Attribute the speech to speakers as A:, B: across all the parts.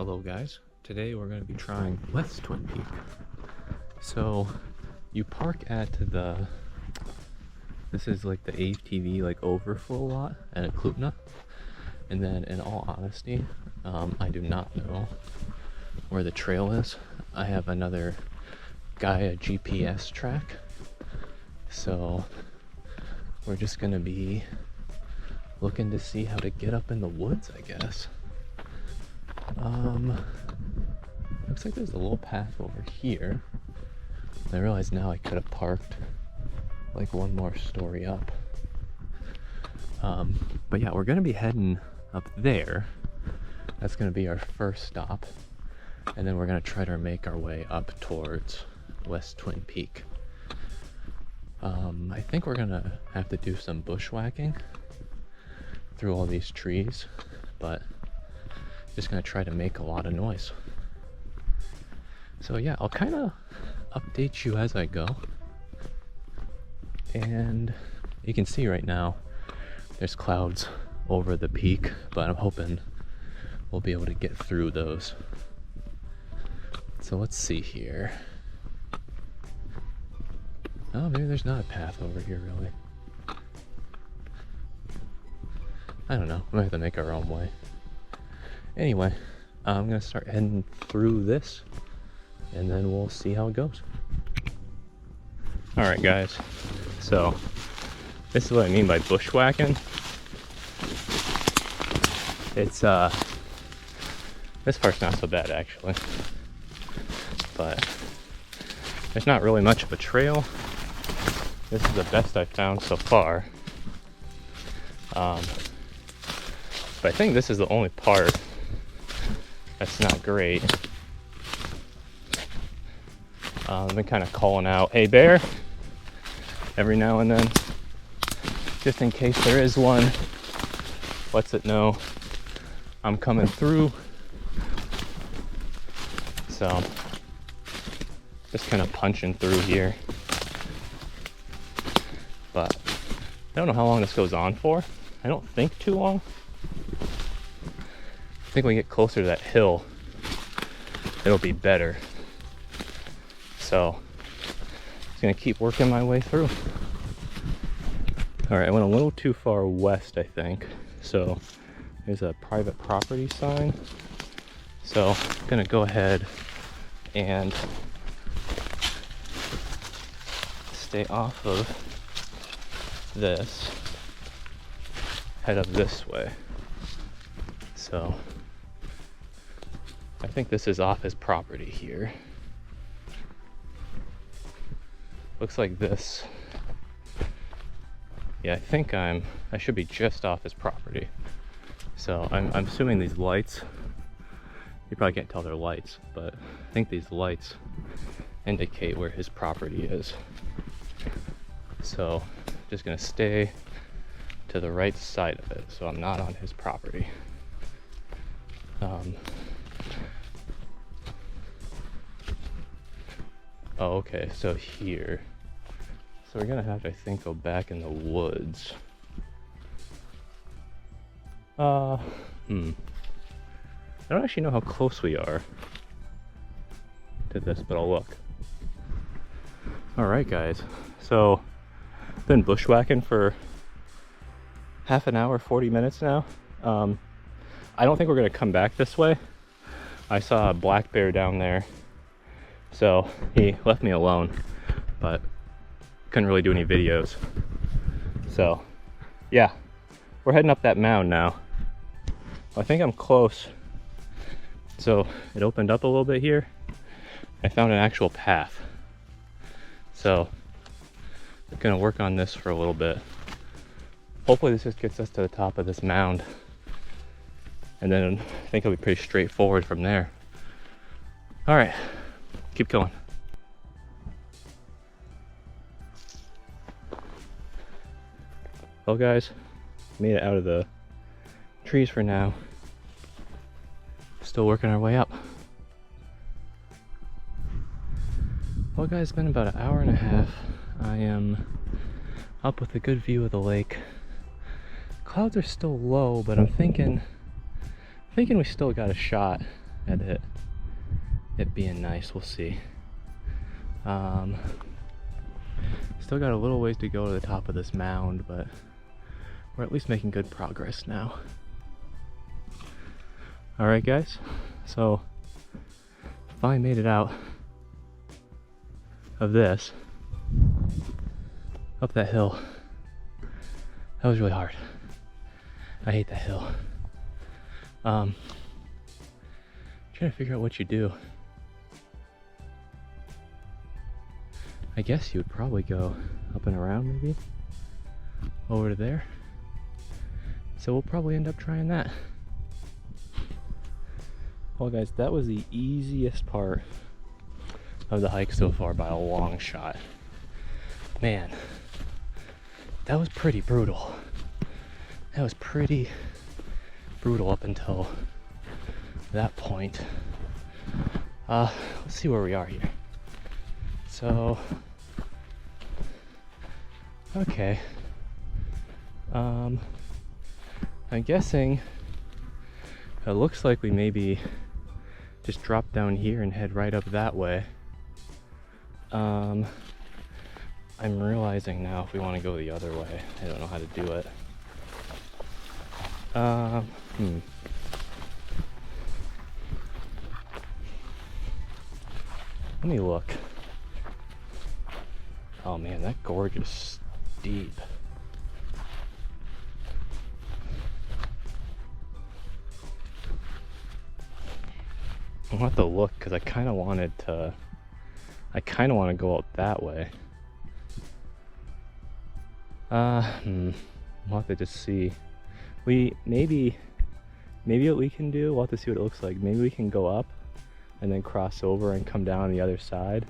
A: Hello guys, today we're going to be trying West Twin Peak. So you park at this is like the ATV like overflow lot at Eklutna, and then in all honesty, I do not know where the trail is. I have another guy a GPS track, so we're just going to be looking to see how to get up in the woods, I guess. Looks like there's a little path over here. I realize now I could have parked like one more story up. But yeah, we're gonna be heading up there. That's gonna be our first stop. And then we're gonna try to make our way up towards West Twin Peak. I think we're gonna have to do some bushwhacking through all these trees, but just gonna try to make a lot of noise. So yeah, I'll kind of update you as I go. And you can see right now there's clouds over the peak, but I'm hoping we'll be able to get through those. So let's see here. Oh, maybe there's not a path over here really. I don't know, we might have to make our own way. Anyway, I'm gonna start heading through this and then we'll see how it goes. Alright guys, so this is what I mean by bushwhacking. It's this part's not so bad actually, but there's not really much of a trail. This is the best I've found so far. But I think this is the only part that's not great. I've been kind of calling out, "Hey bear," every now and then, just in case there is one. Lets it know I'm coming through. So, just kind of punching through here. But I don't know how long this goes on for. I don't think too long. I think when we get closer to that hill, it'll be better. So, just gonna keep working my way through. All right, I went a little too far west, I think. So, there's a private property sign. So, I'm gonna go ahead and stay off of this. Head up this way. So, I think this is off his property here. Looks like this. Yeah, I think I should be just off his property. So I'm assuming these lights, you probably can't tell they're lights, but I think these lights indicate where his property is. So just gonna stay to the right side of it, so I'm not on his property. Oh, okay, so here. So we're gonna have to, I think, go back in the woods. I don't actually know how close we are to this, but I'll look. Alright guys, so been bushwhacking for half an hour, 40 minutes now. I don't think we're gonna come back this way. I saw a black bear down there, so he left me alone, but couldn't really do any videos. So yeah, we're heading up that mound now. I think I'm close. So it opened up a little bit here. I found an actual path. So I'm gonna work on this for a little bit. Hopefully this just gets us to the top of this mound. And then I think it'll be pretty straightforward from there. All right, keep going. Well guys, made it out of the trees for now. Still working our way up. Well guys, it's been about an hour and a half. I am up with a good view of the lake. Clouds are still low, but I'm thinking we still got a shot at it being nice. We'll see. Still got a little ways to go to the top of this mound, but we're at least making good progress now. Alright guys, so finally made it out of this, up that hill. That was really hard. I hate that hill. Trying to figure out what you do. I guess you would probably go up and around, maybe over to there. So we'll probably end up trying that. Well guys, that was the easiest part of the hike so far by a long shot. Man, that was pretty brutal. That was pretty brutal up until that point. Let's see where we are here. So, okay. I'm guessing it looks like we maybe just drop down here and head right up that way. I'm realizing now if we want to go the other way, I don't know how to do it. Let me look. Oh man, that gorge is steep. I'll have to look because I kind of want to go out that way. We'll have to just see. Maybe what we can do, we'll have to see what it looks like. Maybe we can go up and then cross over and come down the other side.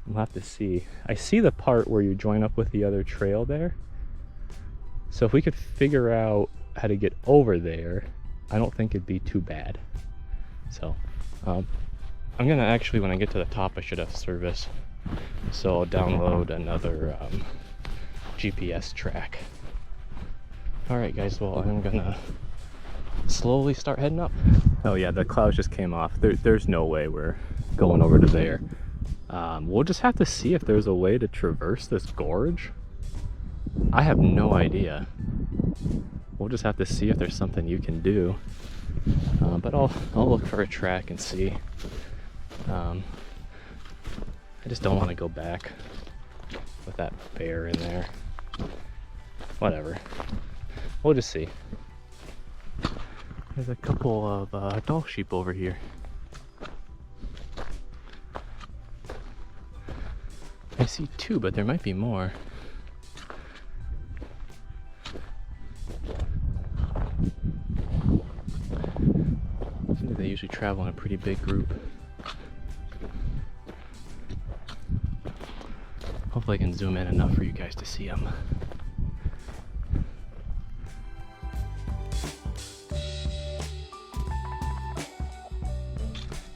A: We'll have to see. I see the part where you join up with the other trail there. So if we could figure out how to get over there, I don't think it'd be too bad. So I'm gonna actually, when I get to the top, I should have service. So I'll download another GPS track. Alright guys, well I'm gonna slowly start heading up. Oh yeah, the clouds just came off. There's no way we're going over to there. We'll just have to see if there's a way to traverse this gorge. I have no idea. We'll just have to see if there's something you can do. But I'll look for a track and see. I just don't want to go back with that bear in there. Whatever. We'll just see. There's a couple of doll sheep over here. I see two, but there might be more. Seems like they usually travel in a pretty big group. Hopefully I can zoom in enough for you guys to see them.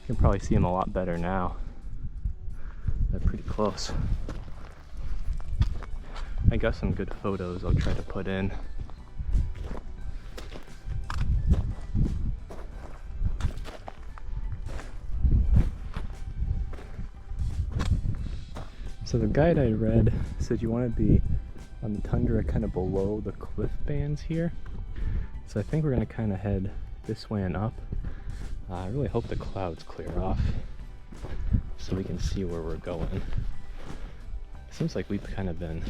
A: You can probably see them a lot better now. They're pretty close. I got some good photos I'll try to put in. So the guide I read said you want to be on the tundra kind of below the cliff bands here. So I think we're going to kind of head this way and up. I really hope the clouds clear off so we can see where we're going. Seems like we've kind of been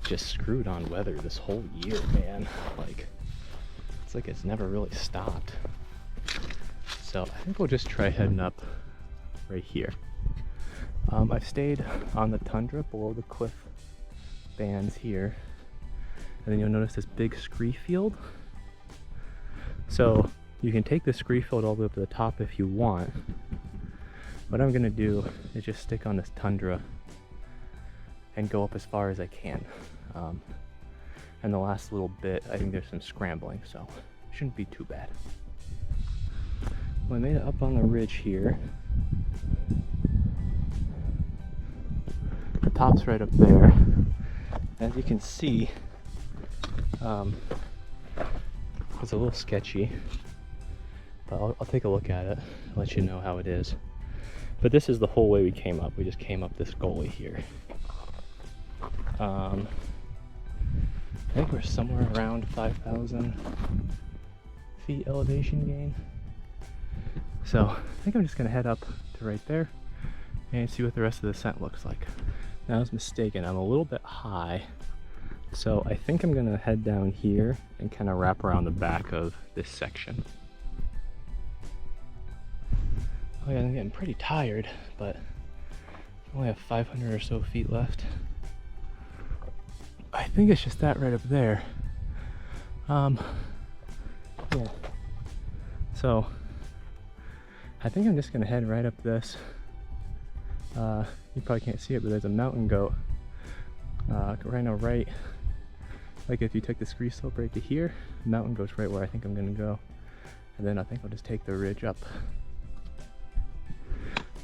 A: just screwed on weather this whole year, man. Like, it's like it's never really stopped. So I think we'll just try heading up right here. I've stayed on the tundra below the cliff bands here. And then you'll notice this big scree field. So you can take the scree field all the way up to the top if you want. What I'm gonna do is just stick on this tundra and go up as far as I can. And the last little bit, I think there's some scrambling, so it shouldn't be too bad. Well, I made it up on the ridge here. The top's right up there. As you can see, it's a little sketchy. But I'll take a look at it, let you know how it is. But this is the whole way we came up. We just came up this gully here. I think we're somewhere around 5,000 feet elevation gain. So I think I'm just gonna head up to right there and see what the rest of the descent looks like. Now I was mistaken, I'm a little bit high. So I think I'm gonna head down here and kind of wrap around the back of this section. Oh yeah, I'm getting pretty tired, but I only have 500 or so feet left. I think it's just that right up there. Yeah. So I think I'm just gonna head right up this. You probably can't see it, but there's a mountain goat right now, right. Like if you took the scree slope right to here, the mountain goes right where I think I'm gonna go. And then I think I'll just take the ridge up.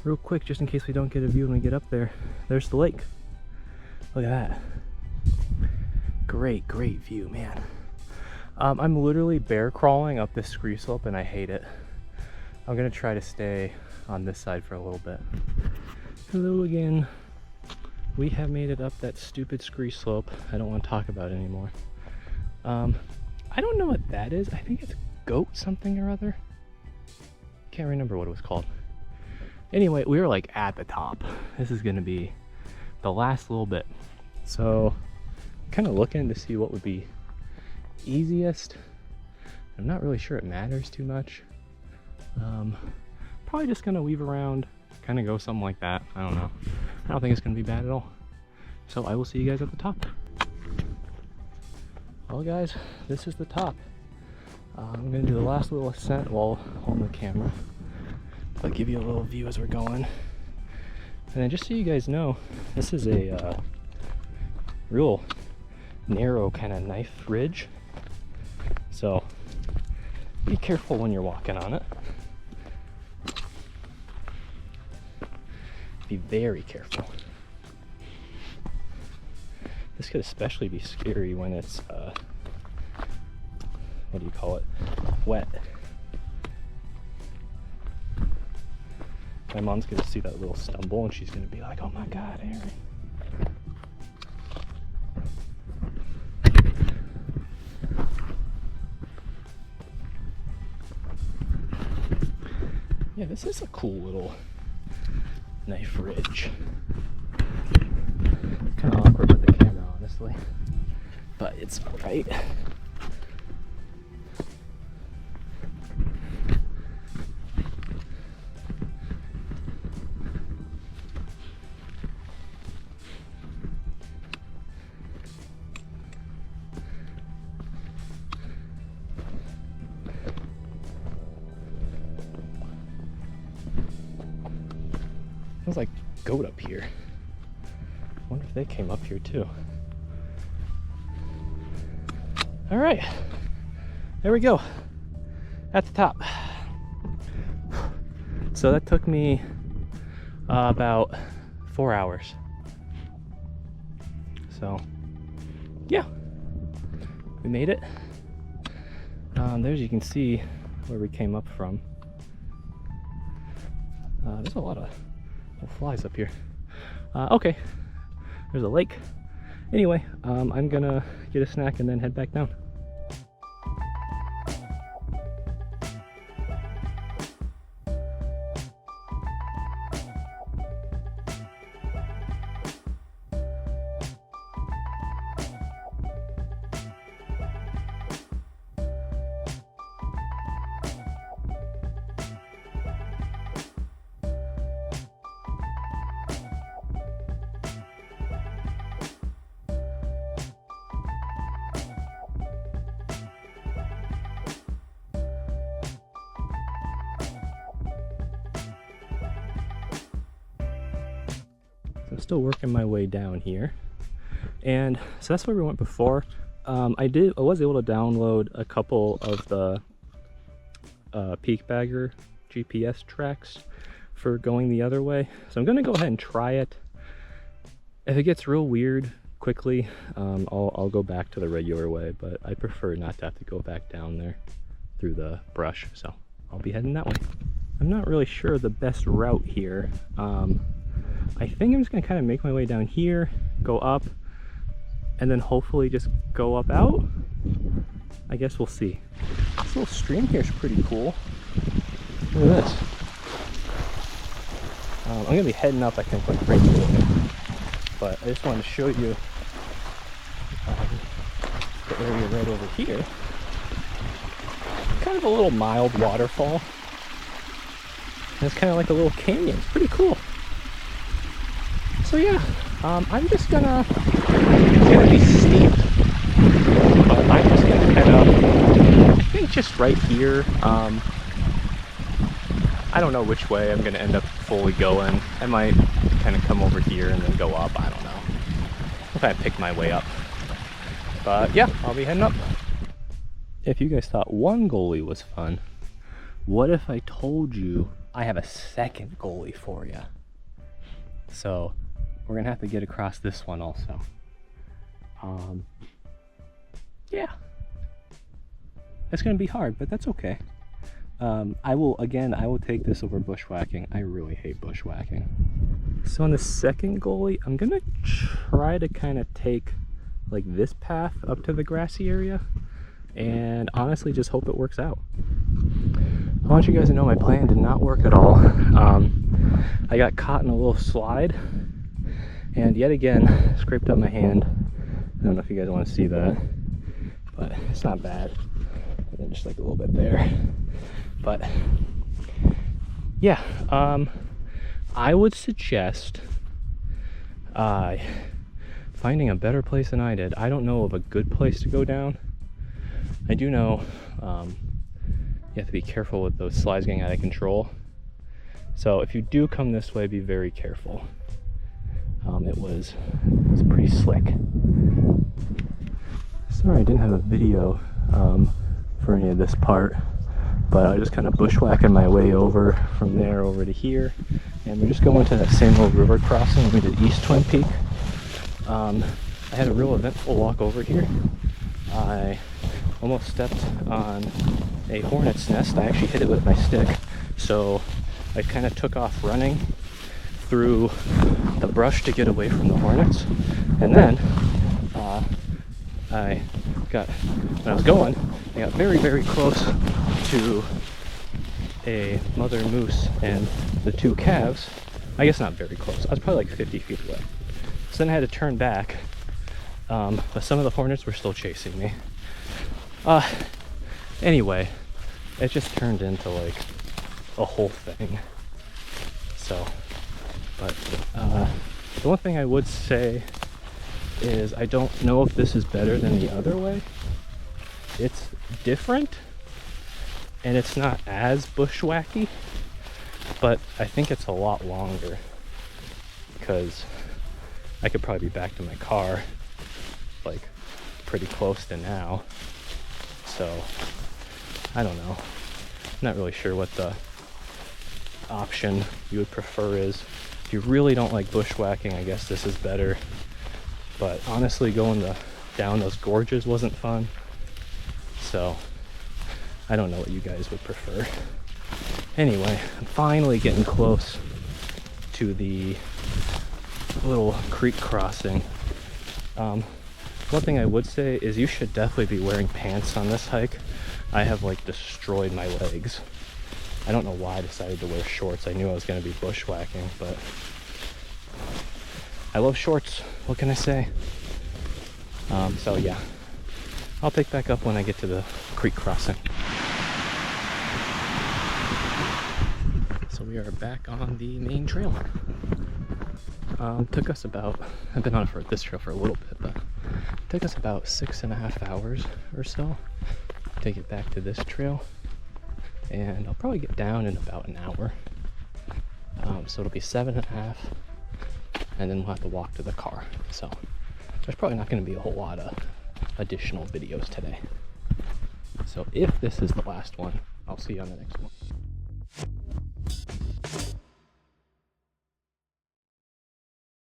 A: Real quick, just in case we don't get a view when we get up there, there's the lake. Look at that. Great, great view, man. I'm literally bear crawling up this scree slope and I hate it. I'm gonna try to stay on this side for a little bit. Hello again. We have made it up that stupid scree slope I don't want to talk about anymore. I don't know what that is. I think it's goat something or other. Can't remember what it was called. Anyway, we were like at the top. This is gonna be the last little bit. So kind of looking to see what would be easiest. I'm not really sure it matters too much. Probably just gonna weave around, kind of go something like that. I don't know. I don't think it's gonna be bad at all. So I will see you guys at the top. Well guys, this is the top. I'm gonna do the last little ascent while holding the camera. I'll give you a little view as we're going. And then just so you guys know, this is a real narrow kind of knife ridge. So be careful when you're walking on it. Be very careful. This could especially be scary when it's, what do you call it? Wet. My mom's gonna see that little stumble and she's gonna be like, oh my God, Aaron. Yeah, this is a cool little knife ridge. Kind of awkward with the camera, honestly, but it's all right. Sounds like goat up here. I wonder if they came up here too. All right, there we go, at the top. So that took me about 4 hours. So yeah, we made it. There you can see where we came up from. There's a lot of flies up here. Okay, there's a lake. Anyway, I'm gonna get a snack and then head back down. I'm still working my way down here, and so that's where we went before. I was able to download a couple of the Peak Bagger GPS tracks for going the other way, so I'm gonna go ahead and try it. If it gets real weird quickly, I'll go back to the regular way, but I prefer not to have to go back down there through the brush, so I'll be heading that way. I'm not really sure the best route here. I think I'm just gonna kind of make my way down here, go up, and then hopefully just go up out. I guess we'll see. This little stream here is pretty cool. Look at this. I'm gonna be heading up, I think, like right here. But I just wanted to show you the area right over here. Kind of a little mild waterfall. And it's kind of like a little canyon. It's pretty cool. So yeah, I'm just gonna, it's gonna be steep, but I'm just gonna head up, I think just right here. I don't know which way I'm gonna end up fully going. I might kind of come over here and then go up, I don't know. If I pick my way up. But yeah, I'll be heading up. If you guys thought one goalie was fun, what if I told you I have a second goalie for you? So we're gonna have to get across this one also. Yeah, it's gonna be hard, but that's okay. I will take this over bushwhacking. I really hate bushwhacking. So on the second goalie, I'm gonna try to kind of take like this path up to the grassy area and honestly just hope it works out. I want you guys to know my plan did not work at all. I got caught in a little slide and yet again scraped up my hand. I don't know if you guys want to see that, but it's not bad. And then just like a little bit there. But yeah, I would suggest finding a better place than I did. I don't know of a good place to go down. I do know you have to be careful with those slides getting out of control. So if you do come this way, be very careful. It was pretty slick. Sorry I didn't have a video for any of this part, but I was just kind of bushwhacking my way over from there over to here, and we're just going to that same old river crossing we did East Twin Peak. I had a real eventful walk over here. I almost stepped on a hornet's nest. I actually hit it with my stick, so I kind of took off running through the brush to get away from the hornets, and then when I was going, I got very, very close to a mother moose and the two calves. I guess not very close. I was probably like 50 feet away. So then I had to turn back, but some of the hornets were still chasing me. Anyway, it just turned into like a whole thing. So, but the one thing I would say is I don't know if this is better than the other way. It's different and it's not as bushwhacky, but I think it's a lot longer because I could probably be back to my car like pretty close to now. So I don't know, I'm not really sure what the option you would prefer is. If you really don't like bushwhacking, I guess this is better, but honestly going down those gorges wasn't fun. So I don't know what you guys would prefer. Anyway, I'm finally getting close to the little creek crossing. One thing I would say is you should definitely be wearing pants on this hike. I have like destroyed my legs. I don't know why I decided to wear shorts. I knew I was going to be bushwhacking, but I love shorts. What can I say? So yeah, I'll pick back up when I get to the creek crossing. So we are back on the main trail. Took us about, I've been on this trail for a little bit, but it took us about 6.5 hours or so to get back to this trail. And I'll probably get down in about an hour. So it'll be 7.5, and then we'll have to walk to the car. So there's probably not going to be a whole lot of additional videos today. So if this is the last one, I'll see you on the next one.